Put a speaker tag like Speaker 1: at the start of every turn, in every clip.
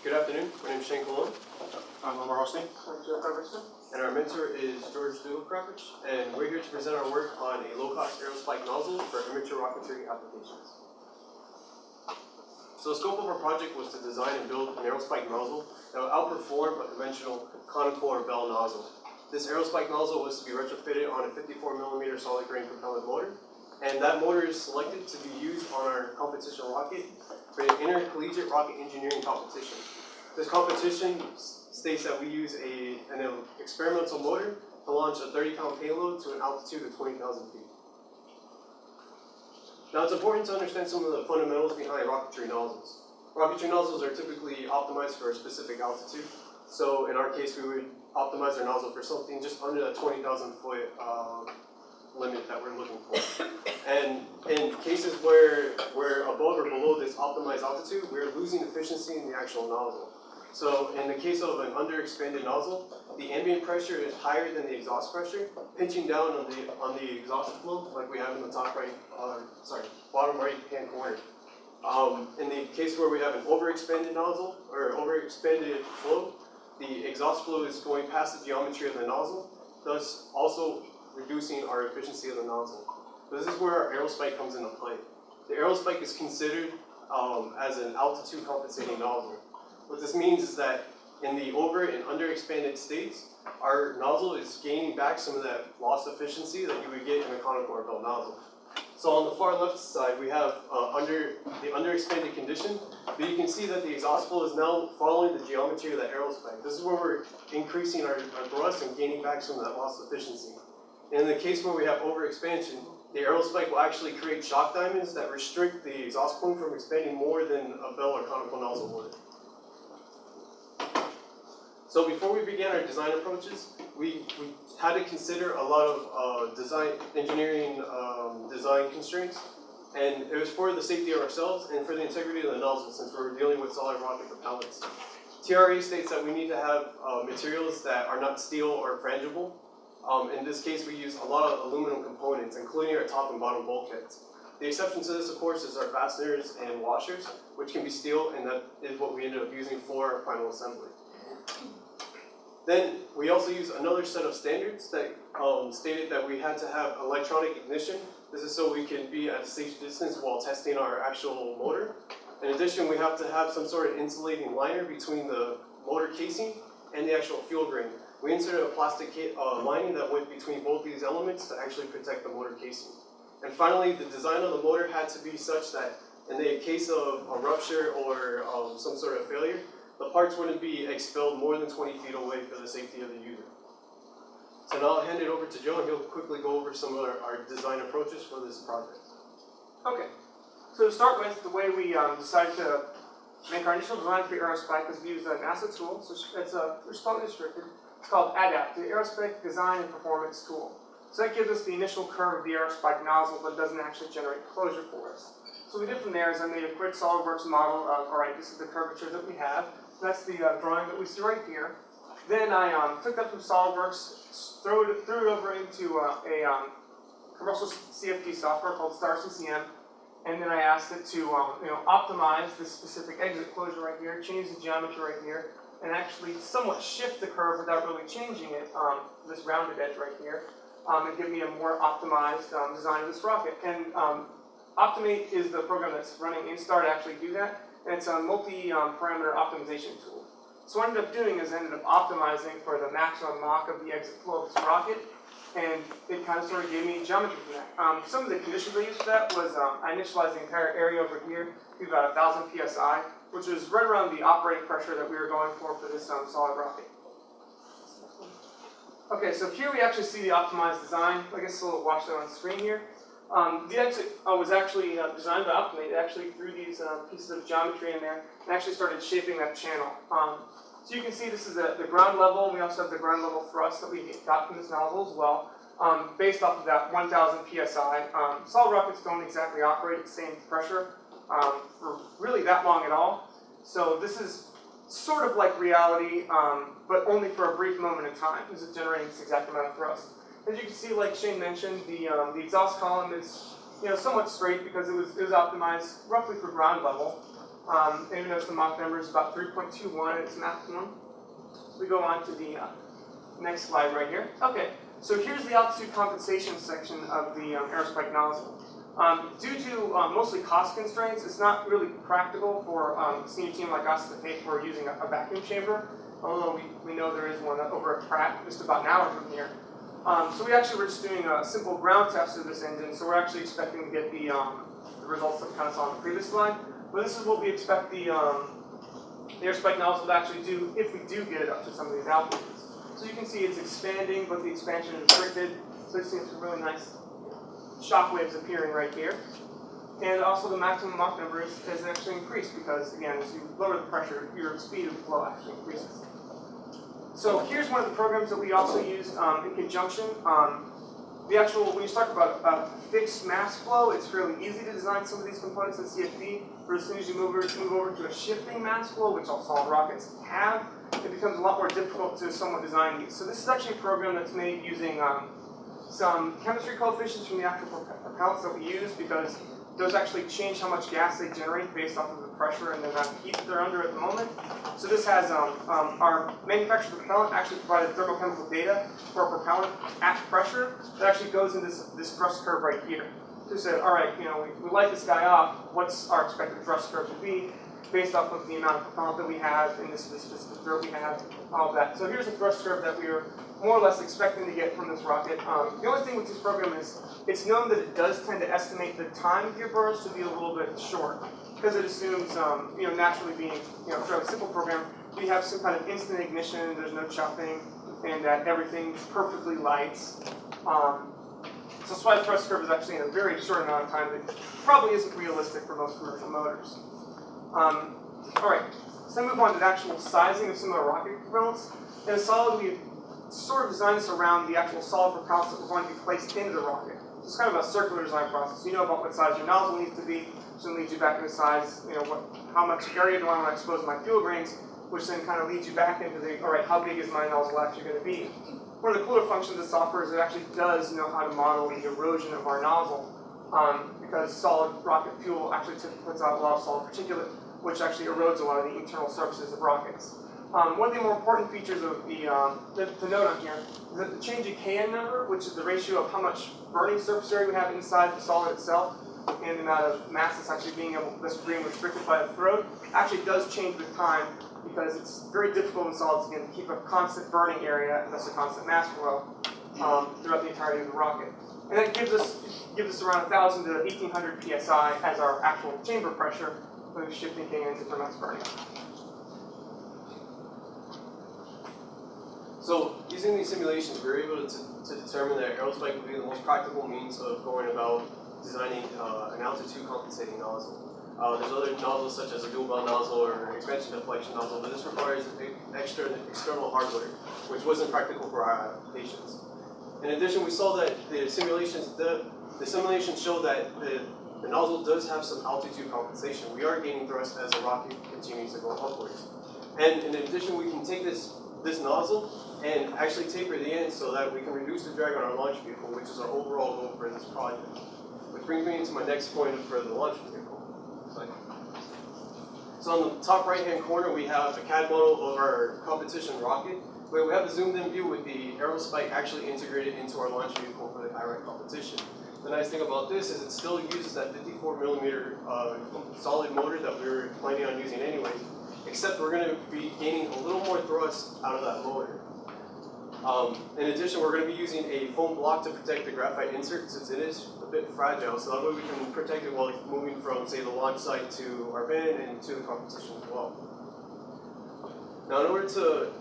Speaker 1: Good afternoon. My name is Shane Colon.
Speaker 2: I'm Hosni.
Speaker 3: I'm Coverston.
Speaker 1: And our mentor is George Dulacrovich, and we're here to present our work on a low-cost aerospike nozzle for immature rocketry applications. So the scope of our project was to design and build an aerospike nozzle that would outperform a conventional conical or bell nozzle. This aerospike nozzle was to be retrofitted on a 54mm solid grain propellant motor, and that motor is selected to be used on our competition rocket for an intercollegiate rocket engineering competition. This competition states that we use an experimental motor to launch a 30-pound payload to an altitude of 20,000 feet. Now it's important to understand some of the fundamentals behind rocketry nozzles. Rocketry nozzles are typically optimized for a specific altitude. So in our case, we would optimize our nozzle for something just under the 20,000 foot limit that we're looking for. And in cases where we're above or below this optimized altitude, we're losing efficiency in the actual nozzle. So in the case of an underexpanded nozzle, the ambient pressure is higher than the exhaust pressure, pinching down on the exhaust flow like we have in the bottom right hand corner. In the case where we have an overexpanded nozzle or overexpanded flow, the exhaust flow is going past the geometry of the nozzle, thus also reducing our efficiency of the nozzle. This is where our aerospike comes into play. The aerospike is considered as an altitude compensating nozzle. What this means is that in the over and underexpanded states, our nozzle is gaining back some of that lost efficiency that you would get in a conical or bell nozzle. So on the far left side, we have the underexpanded condition, but you can see that the exhaust flow is now following the geometry of the aerospike. This is where we're increasing our thrust and gaining back some of that lost efficiency. In the case where we have overexpansion, the aerospike will actually create shock diamonds that restrict the exhaust plume from expanding more than a bell or conical nozzle would. So before we began our design approaches, we had to consider a lot of engineering design constraints, and it was for the safety of ourselves and for the integrity of the nozzle since we're dealing with solid rocket propellants. TRA states that we need to have materials that are not steel or frangible. In this case, we use a lot of aluminum components, including our top and bottom bulkheads. The exception to this, of course, is our fasteners and washers, which can be steel, and that is what we ended up using for our final assembly. Then we also use another set of standards that stated that we had to have electronic ignition. This is so we can be at a safe distance while testing our actual motor. In addition, we have to have some sort of insulating liner between the motor casing and the actual fuel grain. We inserted a plastic lining that went between both these elements to actually protect the motor casing. And finally, the design of the motor had to be such that in the case of a rupture or some sort of failure, the parts wouldn't be expelled more than 20 feet away for the safety of the user. So now I'll hand it over to Joe, and he'll quickly go over some of our design approaches for this project.
Speaker 3: Okay, so to start with, the way we decided to make our initial design for the aerospike is we used a NASA tool. So it's slightly restricted. It's called ADAPT, the Aerospike Design and Performance Tool. So that gives us the initial curve of the aerospike nozzle, but doesn't actually generate closure for us. So what we did from there is I made a quick SolidWorks model of, all right, this is the curvature that we have. That's the drawing that we see right here. Then I took that from SolidWorks, threw it over into a commercial CFD software called StarCCM, and then I asked it to optimize this specific exit closure right here, change the geometry right here, and actually somewhat shift the curve without really changing it, this rounded edge right here, and give me a more optimized design of this rocket. And Optimate is the program that's running in Star to actually do that, and it's a multi-parameter optimization tool. So what I ended up doing is I ended up optimizing for the maximum Mach of the exit flow of this rocket, and it kind of sort of gave me geometry for that. Some of the conditions I used for that was I initialized the entire area over here to about 1,000 psi, which was right around the operating pressure that we were going for this solid rocket. Okay, so here we actually see the optimized design. I guess we'll watch that on screen here. The exit was actually designed by Optimate. It actually threw these pieces of geometry in there and actually started shaping that channel. So you can see this is the ground level. We also have the ground level thrust that we got from this nozzle as well, based off of that 1,000 psi. Solid rockets don't exactly operate at the same pressure for really that long at all. So this is sort of like reality, but only for a brief moment in time. This is generating this exact amount of thrust. As you can see, like Shane mentioned, the exhaust column is somewhat straight because it was optimized roughly for ground level. And you notice the Mach number is about 3.21 at its maximum. So we go on to the next slide right here. Okay, so here's the altitude compensation section of the aerospike nozzle. Due to mostly cost constraints, it's not really practical for a senior team like us to pay for using a vacuum chamber, although we know there is one over at Pratt, just about an hour from here. So we actually were just doing a simple ground test of this engine, so we're actually expecting to get the results that we kind of saw on the previous slide. But this is what we expect the aerospike nozzle to actually do if we do get it up to some of these altitudes. So you can see it's expanding, but the expansion is restricted, so you see some really nice shock waves appearing right here. And also the maximum Mach number is actually increased because, again, as you lower the pressure, your speed of flow actually increases. So here's one of the programs that we also used in conjunction. When you talk about fixed mass flow, it's fairly easy to design some of these components in CFD, but as soon as you move over to a shifting mass flow, which all solid rockets have, it becomes a lot more difficult to somewhat design these. So this is actually a program that's made using some chemistry coefficients from the actual propellants that we use, because those actually change how much gas they generate based off of the pressure and the amount of heat that they're under at the moment. So this has our manufactured propellant actually provided thermochemical data for our propellant at pressure that actually goes in this thrust curve right here. So we said, all right, we light this guy up, what's our expected thrust curve to be based off of the amount of propellant that we have and this specific throat we have, all of that. So here's a thrust curve that we are more or less expecting to get from this rocket. The only thing with this program is it's known that it does tend to estimate the time of your burst to be a little bit short, because it assumes, naturally being, a fairly simple program, we have some kind of instant ignition, there's no chuffing, and that everything perfectly lights. So that's why the thrust curve is actually in a very short amount of time that probably isn't realistic for most commercial motors. All right, so then move on to the actual sizing of some of the rocket propellants. In a solid, we sort of designed this around the actual solid propellants that were going to be placed into the rocket. So it's kind of a circular design process. You know about what size your nozzle needs to be, which then leads you back into size, how much area do I want to expose my fuel grains, which then kind of leads you back into all right, how big is my nozzle actually going to be? One of the cooler functions of software is it actually does know how to model the erosion of our nozzle, because solid rocket fuel actually puts out a lot of solid particulate, which actually erodes a lot of the internal surfaces of rockets. One of the more important features of to note on here is that the change in KN number, which is the ratio of how much burning surface area we have inside the solid itself, and the amount of mass that's actually being restricted by the throat, actually does change with time, because it's very difficult in solids, again, to keep a constant burning area and thus a constant mass flow throughout the entirety of the rocket. And that gives us around 1,000 to 1,800 psi as our actual chamber pressure with shifting KN to prevent burning.
Speaker 1: So using these simulations, we were able to determine that aerospike would be the most practical means of going about designing an altitude compensating nozzle. There's other nozzles such as a dual bell nozzle or expansion deflection nozzle, but this requires external hardware, which wasn't practical for our applications. In addition, we saw that the simulations show that the nozzle does have some altitude compensation. We are gaining thrust as the rocket continues to go upwards. And in addition, we can take this nozzle and actually taper the end so that we can reduce the drag on our launch vehicle, which is our overall goal for this project. Which brings me into my next point for the launch vehicle. So on the top right-hand corner, we have a CAD model of our competition rocket, where we have a zoomed-in view with the aerospike actually integrated into our launch vehicle for the IRAC competition. The nice thing about this is it still uses that 54mm solid motor that we were planning on using anyway, except we're going to be gaining a little more thrust out of that motor. In addition, we're going to be using a foam block to protect the graphite insert, since it is a bit fragile, so that way we can protect it while it's moving from, say, the launch site to our bin and to the competition as well. Now, in order to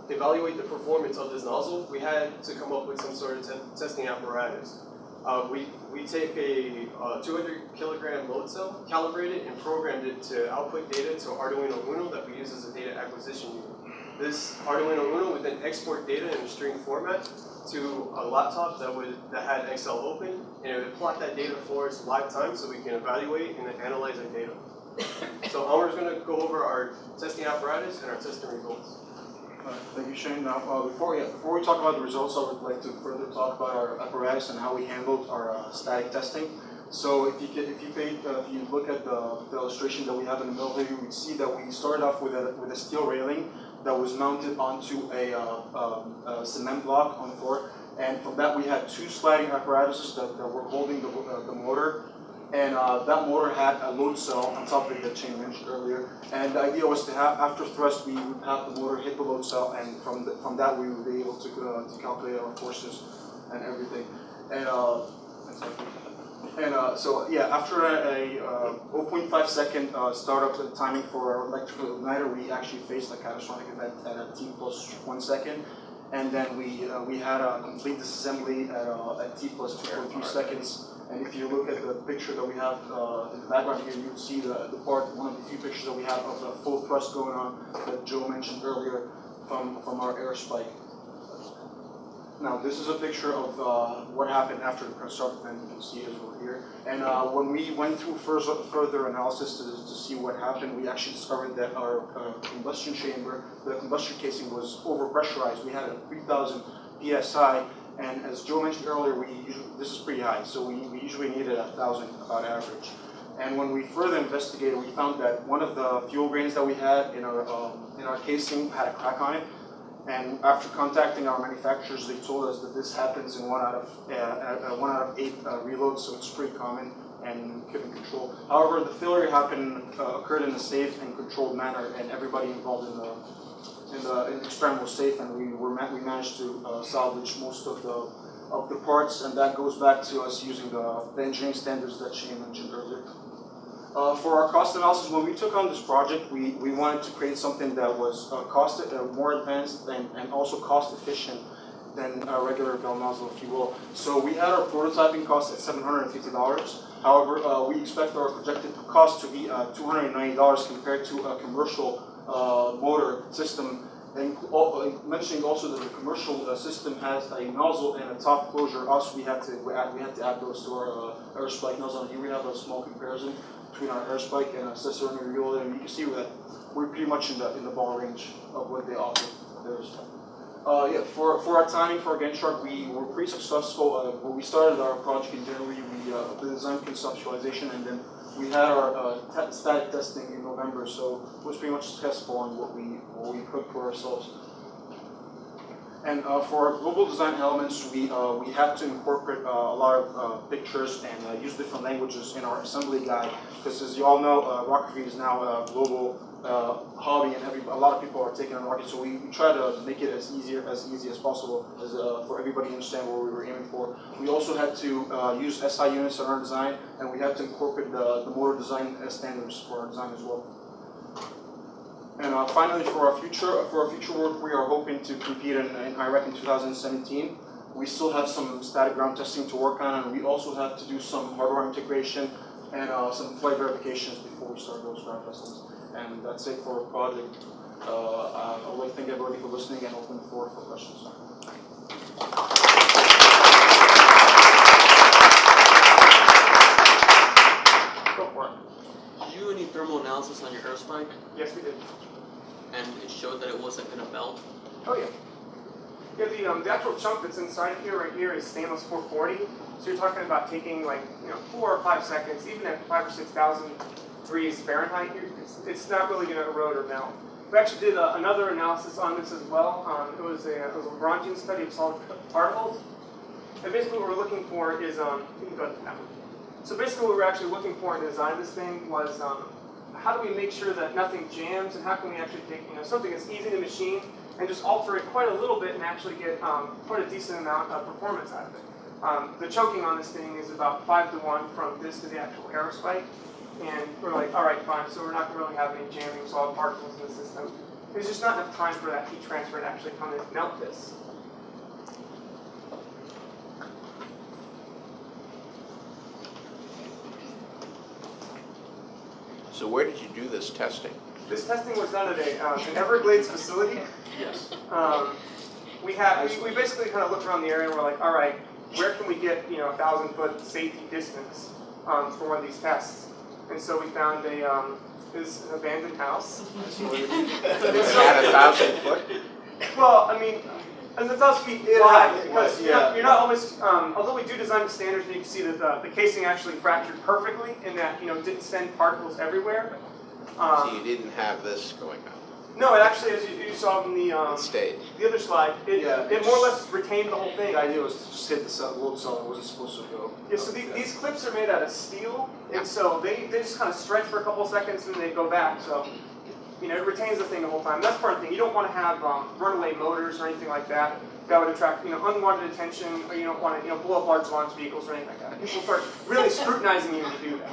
Speaker 1: evaluate the performance of this nozzle, we had to come up with some sort of testing apparatus. We take a 200 kilogram load cell, calibrated and programmed it to output data to Arduino Uno that we use as a data acquisition unit. This Arduino Uno would then export data in a string format to a laptop that had Excel open, and it would plot that data for us live time so we can evaluate and then analyze our data. So Elmer's going to go over our testing apparatus and our testing results.
Speaker 2: Thank you, Shane. Now, before we talk about the results, I would like to further talk about our apparatus and how we handled our static testing. So if you look at the illustration that we have in the middle here, you would see that we started off with a steel railing that was mounted onto a cement block on the floor, and from that we had two sliding apparatuses that were holding the motor, and that motor had a load cell on top of it that Shane mentioned earlier. And the idea was to have, after thrust, we would have the motor hit the load cell, and from that we would be able to calculate our forces and everything. So yeah, after a 0.5 second startup timing for our electrical igniter, we actually faced a catastrophic event at a T plus 1 second, and then we had a complete disassembly at T plus 2.3 seconds. And if you look at the picture that we have in the background here, you can see one of the few pictures that we have of the full thrust going on that Joe mentioned earlier from our air spike. Now, this is a picture of what happened after the construct event. You can see it over here. And when we went through further analysis to see what happened, we actually discovered that our combustion chamber, the combustion casing, was overpressurized. We had a 3,000 psi, and as Joe mentioned earlier, this is pretty high, so we usually needed 1,000 about average. And when we further investigated, we found that one of the fuel grains that we had in our casing had a crack on it. And after contacting our manufacturers, they told us that this happens in 1 out of 8 reloads, so it's pretty common and couldn't control. However, the failure occurred in a safe and controlled manner, and everybody involved in the experiment was safe, and we managed to salvage most of the parts, and that goes back to us using the engineering standards that Shane mentioned earlier. For our cost analysis, when we took on this project, we wanted to create something that was more advanced and also cost efficient than a regular bell nozzle, if you will. So we had our prototyping cost at $750. However, we expect our projected cost to be $290 compared to a commercial motor system. And mentioning also that the commercial system has a nozzle and a top closure. We had to add those to our air spike nozzle. And here we have a small comparison between our air spike and accessory reload, and you can see that we're pretty much in the ball range of what they offer. Yeah, for our timing for our Gantt chart, we were pretty successful. When we started our project in January, we designed conceptualization, and then we had our static testing in November, so it was pretty much successful on what we put for ourselves. And for our global design elements, we had to incorporate a lot of pictures and use different languages in our assembly guide, because as you all know, rocketry is now a global hobby, and a lot of people are taking on rockets. So we try to make it as easy as possible for everybody to understand what we were aiming for. We also had to use SI units in our design, and we had to incorporate the motor design standards for our design as well. And finally, for our future work, we are hoping to compete in Iraq in 2017. We still have some static ground testing to work on, and we also have to do some hardware integration and some flight verifications before we start those ground testings. And that's it for our project. I would like to thank everybody for listening and open the floor for questions.
Speaker 3: Go for it.
Speaker 4: Did you do any thermal analysis on your air spike?
Speaker 3: Yes, we did.
Speaker 4: And it showed that it wasn't going to melt?
Speaker 3: Oh yeah. Yeah, the actual chunk that's inside here, right here, is stainless 440. So you're talking about taking 4 or 5 seconds, even at 5,000 or 6,000 degrees Fahrenheit. It's not really going to erode or melt. We actually did another analysis on this as well. It was a Lagrangian study of solid particles. And basically what we're looking for is, you can go to that one. So basically what we're actually looking for in the design of this thing was how do we make sure that nothing jams, and how can we actually take something that's easy to machine and just alter it quite a little bit and actually get quite a decent amount of performance out of it. The choking on this thing is about 5 to 1 from this to the actual air spike, and we're like, all right, fine, so we're not going to really have any jamming solid particles in the system. There's just not enough time for that heat transfer to actually come and melt this.
Speaker 5: So where did you do this testing?
Speaker 3: This testing was done at an Everglades facility.
Speaker 5: Yes.
Speaker 3: We basically kind of looked around the area and we're like, all right, where can we get 1,000-foot safety distance for one of these tests? And so we found this abandoned house.
Speaker 5: At 1,000 foot?
Speaker 3: Well, I mean, And the 1,000 feet
Speaker 2: It
Speaker 3: wide,
Speaker 2: had-
Speaker 3: because
Speaker 2: yeah.
Speaker 3: you're not always, although we do design the standards, and you can see that the casing actually fractured perfectly in that, didn't send particles everywhere.
Speaker 5: So you didn't have this going on.
Speaker 3: No, it actually, as you saw in
Speaker 5: It stayed.
Speaker 3: the other slide, it
Speaker 2: Yeah,
Speaker 3: more or less retained the whole thing.
Speaker 2: The idea was to just hit the load cell. It wasn't supposed to go.
Speaker 3: Yeah, so these clips are made out of steel,
Speaker 5: Yeah.
Speaker 3: and so they just kind of stretch for a couple of seconds and then they go back. So, it retains the thing the whole time. That's part of the thing. You don't want to have runaway motors or anything like that. That would attract, unwanted attention, or you don't want to, blow up large launch vehicles or anything like that. People start really scrutinizing you to do that.